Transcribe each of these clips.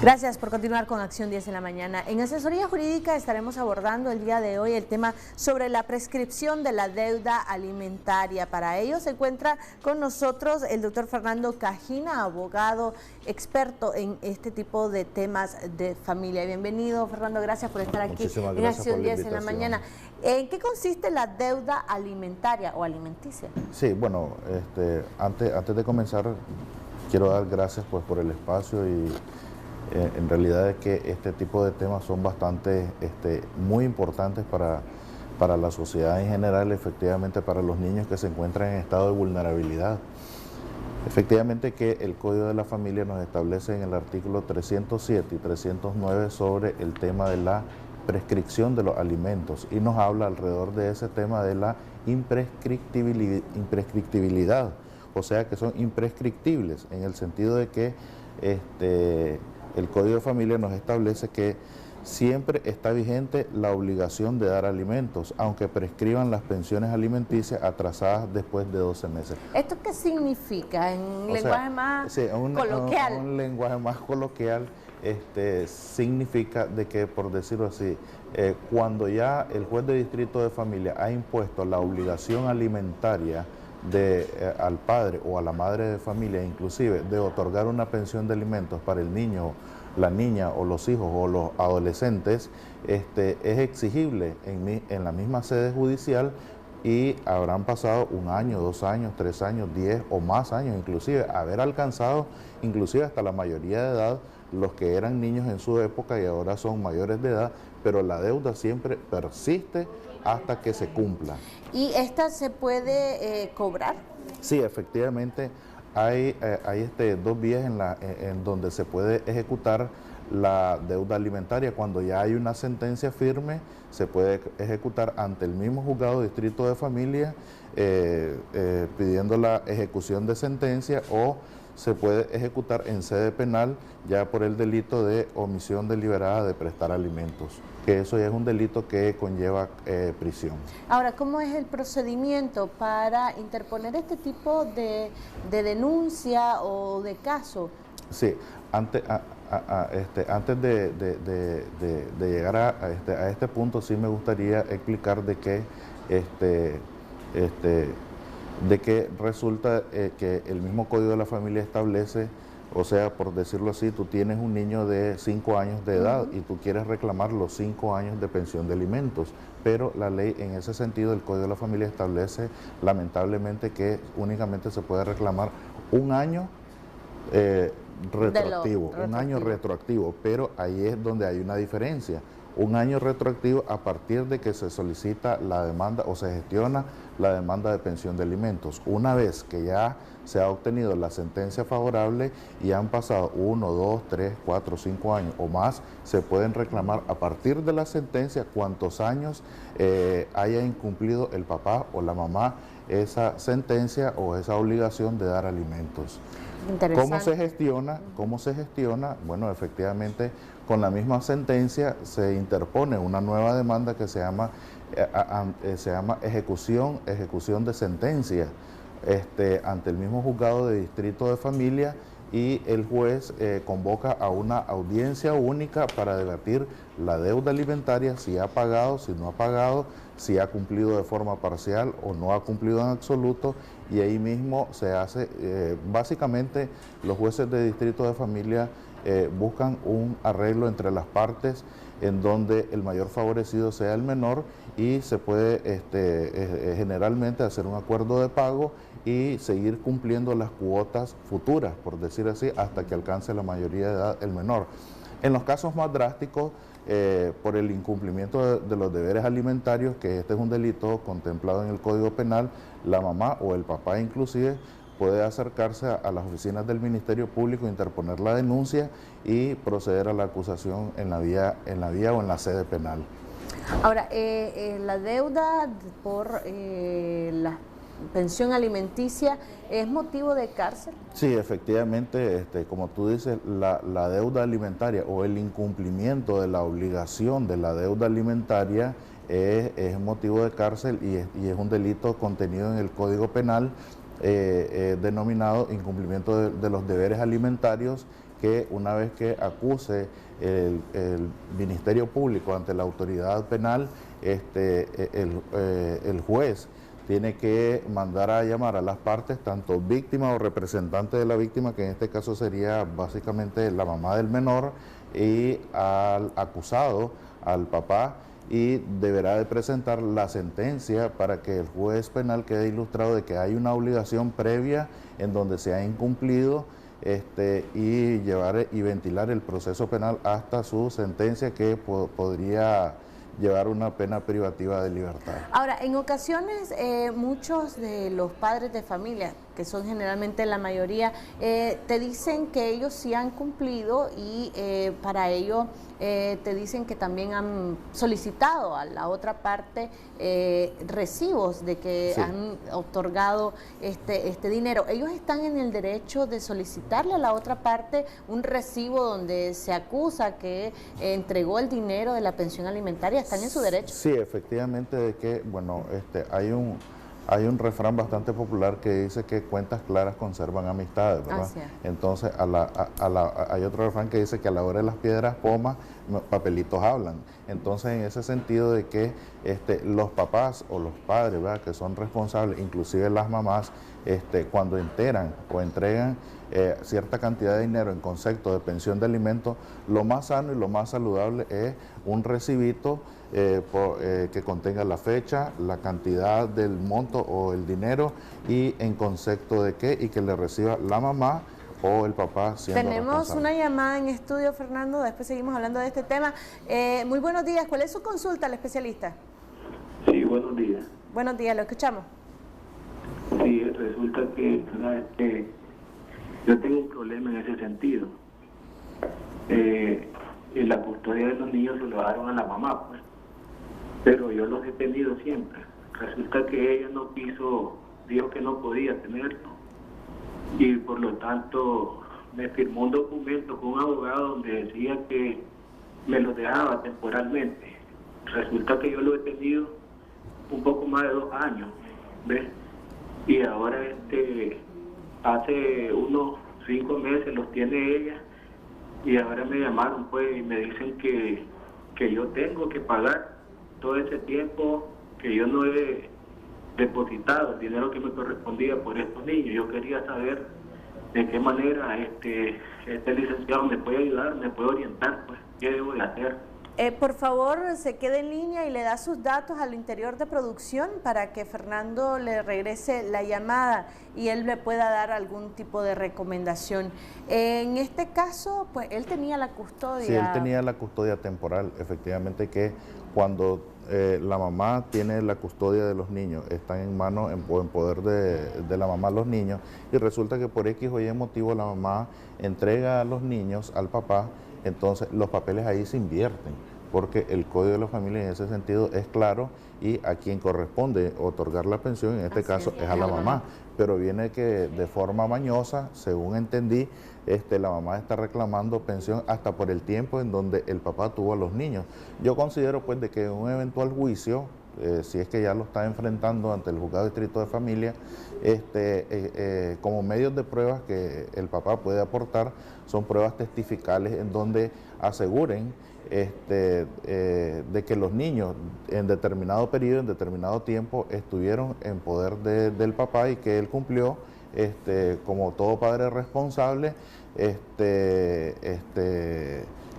Gracias por continuar con Acción 10 en la mañana. En Asesoría Jurídica estaremos abordando el día de hoy el tema sobre la prescripción de la deuda alimentaria. Para ello se encuentra con nosotros el doctor Fernando Cajina, abogado experto en este tipo de temas de familia. Bienvenido, Fernando, gracias por estar aquí en Acción 10 en la mañana. ¿En qué consiste la deuda alimentaria o alimenticia? Sí, bueno, antes de comenzar quiero dar gracias por el espacio y en realidad es que este tipo de temas son bastante, muy importantes para la sociedad en general, efectivamente para los niños que se encuentran en estado de vulnerabilidad. Efectivamente que el Código de la Familia nos establece en el artículo 307 y 309 sobre el tema de la prescripción de los alimentos y nos habla alrededor de ese tema de la imprescriptibilidad, o sea que son imprescriptibles en el sentido de que el Código de Familia nos establece que siempre está vigente la obligación de dar alimentos, aunque prescriban las pensiones alimenticias atrasadas después de 12 meses. ¿Esto qué significa en lenguaje más coloquial? Un lenguaje más coloquial significa de que, por decirlo así, cuando ya el juez de distrito de familia ha impuesto la obligación alimentaria al padre o a la madre de familia, inclusive de otorgar una pensión de alimentos para el niño, la niña o los hijos o los adolescentes, es exigible en la misma sede judicial y habrán pasado 1 año, 2 años, 3 años, 10 o más años, inclusive haber alcanzado inclusive hasta la mayoría de edad los que eran niños en su época y ahora son mayores de edad, pero la deuda siempre persiste hasta que se cumpla. ¿Y esta se puede cobrar? Sí, efectivamente hay 2 vías en donde se puede ejecutar la deuda alimentaria. Cuando ya hay una sentencia firme, se puede ejecutar ante el mismo juzgado de distrito de familia pidiendo la ejecución de sentencia, o se puede ejecutar en sede penal ya por el delito de omisión deliberada de prestar alimentos, que eso ya es un delito que conlleva prisión. Ahora, ¿cómo es el procedimiento para interponer este tipo de denuncia o de caso? Sí, antes de llegar a este punto, sí me gustaría explicar de que resulta que el mismo Código de la Familia establece, o sea, por decirlo así, tú tienes un niño de 5 años de edad y tú quieres reclamar los 5 años de pensión de alimentos, pero la ley en ese sentido, el Código de la Familia establece lamentablemente que únicamente se puede reclamar 1 año retroactivo, un año retroactivo, pero ahí es donde hay una diferencia. 1 año retroactivo a partir de que se solicita la demanda o se gestiona la demanda de pensión de alimentos. Una vez que ya se ha obtenido la sentencia favorable y han pasado 1, 2, 3, 4, 5 años o más, se pueden reclamar a partir de la sentencia cuántos años haya incumplido el papá o la mamá esa sentencia o esa obligación de dar alimentos. ¿Cómo se gestiona? Bueno, efectivamente, con la misma sentencia se interpone una nueva demanda que se llama ejecución de sentencia ante el mismo juzgado de distrito de familia, y el juez convoca a una audiencia única para debatir la deuda alimentaria, si ha pagado, si no ha pagado, si ha cumplido de forma parcial o no ha cumplido en absoluto, y ahí mismo se hace, básicamente los jueces de distrito de familia buscan un arreglo entre las partes en donde el mayor favorecido sea el menor, y se puede generalmente hacer un acuerdo de pago y seguir cumpliendo las cuotas futuras, por decir así, hasta que alcance la mayoría de edad el menor. En los casos más drásticos, por el incumplimiento de los deberes alimentarios, que este es un delito contemplado en el Código Penal, la mamá o el papá inclusive puede acercarse a las oficinas del Ministerio Público, interponer la denuncia y proceder a la acusación en la vía o en la sede penal. Ahora, la deuda por la pensión alimenticia, ¿es motivo de cárcel? Sí, efectivamente, como tú dices, la deuda alimentaria o el incumplimiento de la obligación de la deuda alimentaria es motivo de cárcel y es un delito contenido en el Código Penal denominado incumplimiento de los deberes alimentarios, que una vez que acuse el Ministerio Público ante la autoridad penal, el juez tiene que mandar a llamar a las partes, tanto víctima o representante de la víctima, que en este caso sería básicamente la mamá del menor, y al acusado, al papá, y deberá de presentar la sentencia para que el juez penal quede ilustrado de que hay una obligación previa en donde se ha incumplido, y llevar y ventilar el proceso penal hasta su sentencia, que podría llevar una pena privativa de libertad. Ahora, en ocasiones muchos de los padres de familia, que son generalmente la mayoría, te dicen que ellos sí han cumplido y para ello te dicen que también han solicitado a la otra parte recibos de que sí han otorgado este dinero. Ellos están en el derecho de solicitarle a la otra parte un recibo donde se acusa que entregó el dinero de la pensión alimentaria. ¿Están en su derecho? Sí, efectivamente, de que, bueno, hay un refrán bastante popular que dice que cuentas claras conservan amistades, ¿verdad? Entonces, hay otro refrán que dice que a la hora de las piedras pomas, papelitos hablan. Entonces, en ese sentido de que los papás o los padres, ¿verdad?, que son responsables, inclusive las mamás, cuando enteran o entregan cierta cantidad de dinero en concepto de pensión de alimentos, lo más sano y lo más saludable es un recibito que contenga la fecha, la cantidad del monto o el dinero y en concepto de qué, y que le reciba la mamá o el papá siendo Tenemos responsable. Una llamada en estudio, Fernando, después seguimos hablando de este tema. Muy buenos días, ¿cuál es su consulta al especialista? Sí, buenos días. Buenos días, lo escuchamos. Sí, resulta que yo tengo un problema en ese sentido. La custodia de los niños se lo daron a la mamá, pues, pero yo los he tenido siempre. Resulta que ella no quiso, dijo que no podía tenerlo, y por lo tanto me firmó un documento con un abogado donde decía que me lo dejaba temporalmente. Resulta que yo lo he tenido un poco más de 2 años, ¿ves? Y ahora hace unos 5 meses los tiene ella, y ahora me llamaron pues y me dicen que yo tengo que pagar todo ese tiempo que yo no he depositado el dinero que me correspondía por estos niños. Yo quería saber de qué manera este licenciado me puede ayudar, me puede orientar, pues, qué debo de hacer. Por favor, se quede en línea y le da sus datos al interior de producción para que Fernando le regrese la llamada y él le pueda dar algún tipo de recomendación. En este caso, pues él tenía la custodia. Sí, él tenía la custodia temporal, efectivamente, que cuando la mamá tiene la custodia de los niños, están en manos o en poder de la mamá los niños, y resulta que por X o Y motivo la mamá entrega a los niños al papá. Entonces los papeles ahí se invierten, porque el Código de la Familia en ese sentido es claro, y a quien corresponde otorgar la pensión en este caso es a la mamá. Pero viene que de forma mañosa, según entendí, la mamá está reclamando pensión hasta por el tiempo en donde el papá tuvo a los niños. Yo considero pues de que en un eventual juicio, si es que ya lo está enfrentando ante el Juzgado de Distrito de Familia, como medios de pruebas que el papá puede aportar, son pruebas testificales en donde aseguren de que los niños en determinado periodo, en determinado tiempo, estuvieron en poder del papá, y que él cumplió, como todo padre responsable,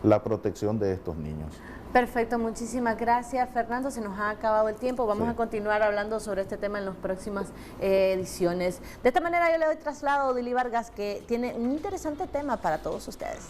la protección de estos niños. Perfecto, muchísimas gracias, Fernando. Se nos ha acabado el tiempo. Vamos a continuar hablando sobre este tema en las próximas ediciones. De esta manera yo le doy traslado a Odili Vargas, que tiene un interesante tema para todos ustedes.